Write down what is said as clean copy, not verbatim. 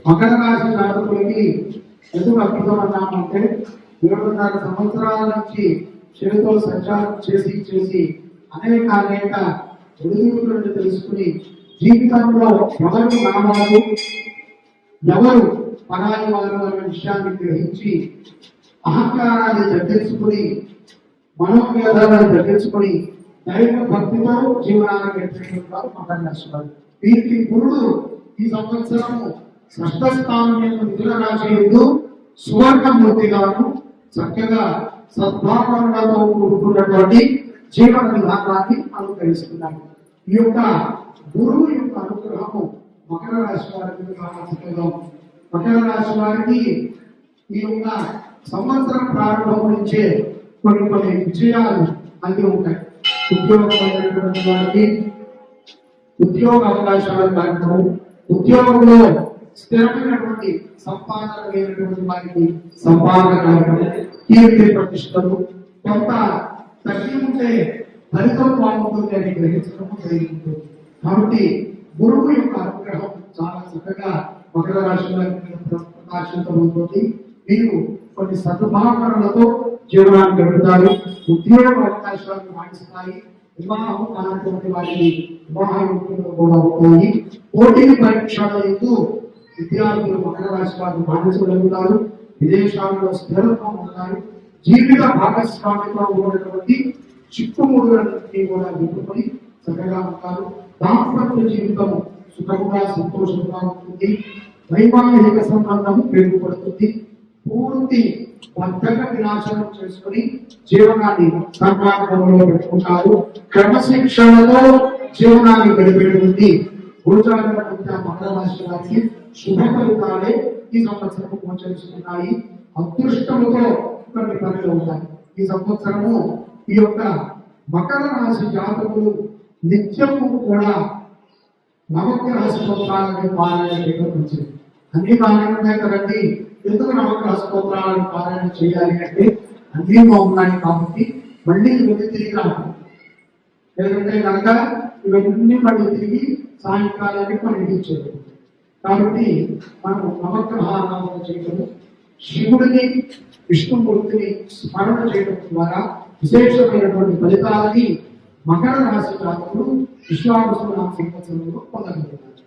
మకర రాశి జాతకులకి ఎందుకు అద్భుతం అన్నామంటే 7.5 సంవత్సరాల నుంచి చేతితో సంచారం చేసి అనేక ఒడిదుడుకులను తెలుసుకుని జీవితంలో ఎవరు నామాలు ఎవరు పరాయి వారు అనే విషయాన్ని గ్రహించి అహంకారాన్ని తగ్గించుకుని మనోవేదాలను తగ్గించుకుని దైవ భక్తితో జీవనాన్ని గడిపేవారు మకర రాశి వారు. వీరికి గురుడు ఈ సంవత్సరము షష్ఠ స్థానం మిథున రాశి యందు సువర్ణమూర్తిగాను చక్కగా సద్భావనలతో కూడుకున్నటువంటి జీవన విధానాన్ని అనుగ్రహిస్తున్నారు. ఈ యొక్క గురువు యొక్క అనుగ్రహము మకర రాశి వారికి మకర రాశి వారికి ఈ యొక్క సంవత్సరం ప్రారంభం నుంచే కొన్ని విజయాలు అంది ఉంటాయి. ఉద్యోగమైనటువంటి వారికి ఉద్యోగ అవకాశాలు కలగడం, ఉద్యోగంలో స్థిరమైనటువంటి సంపాదన లేనటువంటి వారికి సంపాదన కలగడం, కీర్తి ప్రతిష్టలు, కొంత తగ్గి ఉంటే ఫలితం బాగుంటుంది అని గ్రహించడం జరిగింది. కాబట్టి గురువు యొక్క అనుగ్రహం చాలా చక్కగా మకర రాశి ప్రకాశించబోతుంది. మీరు కొన్ని సద్భావనలతో జీవనాన్ని గడుపుతారు. ఉద్యోగ అవకాశాలను మాటిస్తాయి. వివాహం కానటువంటి వారికి వివాహ యోగ్యంగా కూడా అవుతాయి. పోటీ పరీక్షల ఎందు విద్యార్థులు మకర రాశి వారు మాటించగలుగుతారు. విదేశాల్లో స్థిరత్వం ఉంటారు. జీవిత భాగస్వామితో ఉన్నటువంటి చిక్కుముడులన్నీ కూడా విప్పుకొని చక్కగా ఉంటారు. దాంపత్య జీవితం సుఖంగా సంతోషంగా ఉంటుంది. వైవాహిక సంబంధం పెరుగుపడుతుంది. పూర్తి బద్ధక వినాశనం చేసుకుని జీవనాన్ని సన్మార్గంలో పెట్టుకుంటారు. క్రమశిక్షణలో జీవనాన్ని గడిపేటువంటి గోచార మకర రాశి వారికి శుభ ఫలితాలే ఈ సంవత్సరం గోచరిస్తున్నాయి. అదృష్టముతో కొన్ని పనులు ఉంటాయి. ఈ సంవత్సరము ఈ యొక్క మకర రాశి జాతకులు నిత్యము కూడా నవగ్రహ స్తోత్రాలను పారాయణ చేయడం వచ్చింది. అన్ని బాగానే కదండి. ఎందుకు నవగ్రహ స్తోత్రాలను పారాయణ చేయాలి అంటే అన్ని బాగున్నాయి కాబట్టి మళ్ళీ ఇవన్నీ తిరిగి రావాలి. లేదంటే కనుక ఇవన్నీ మళ్ళీ తిరిగి సాయంకాలానికి మనం ఇచ్చేది. కాబట్టి మనం నవగ్రహాలను చేయడం, శివుడిని విష్ణుమూర్తిని స్మరణ చేయడం ద్వారా విశేషమైనటువంటి ఫలితాలని మకర రాశి జాతకులు విశ్వావసు సంవత్సరంలో పొందగలుగుతారు.